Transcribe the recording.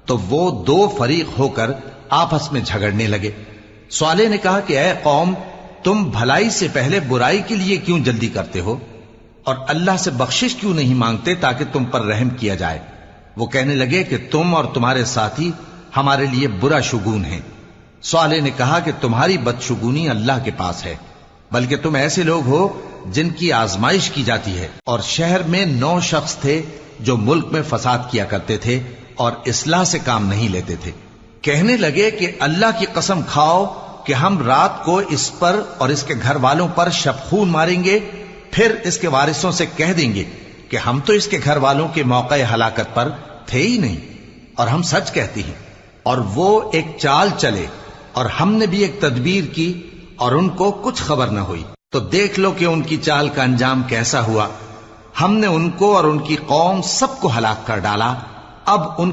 तो वो दो फरीक होकर आपस में झगड़ने लगे। स्वालेह ने कहा कि ऐ कौम, तुम भलाई से पहले बुराई के लिए क्यों जल्दी करते हो और अल्लाह से बख्शिश क्यों नहीं मांगते ताकि तुम पर रहम किया जाए। वो कहने लगे कि तुम और तुम्हारे साथी हमारे लिए बुरा शुगून हैं। स्वालेह ने कहा कि तुम्हारी बदशुगूनी अल्लाह के पास है, बल्कि तुम ऐसे लोग हो जिनकी आजमाइश की जाती है। और शहर में 9 शख्स थे जो मुल्क में फसाद किया करते थे और इस्लाह से काम नहीं लेते थे। कहने लगे कि अल्लाह की कसम खाओ कि हम रात को इस पर और इसके घर वालों पर शबखून मारेंगे, फिर इसके वारिसों से कह देंगे कि हम तो इसके घर वालों के मौके हलाकत पर थे ही नहीं और हम सच कहते हैं। और वो एक चाल चले और हमने भी एक तदबीर की और उनको कुछ खबर न हुई। तो देख लो कि उनकी चाल का अंजाम कैसा हुआ। हमने उनको और उनकी कौम सबको हलाक कर डाला। अब उन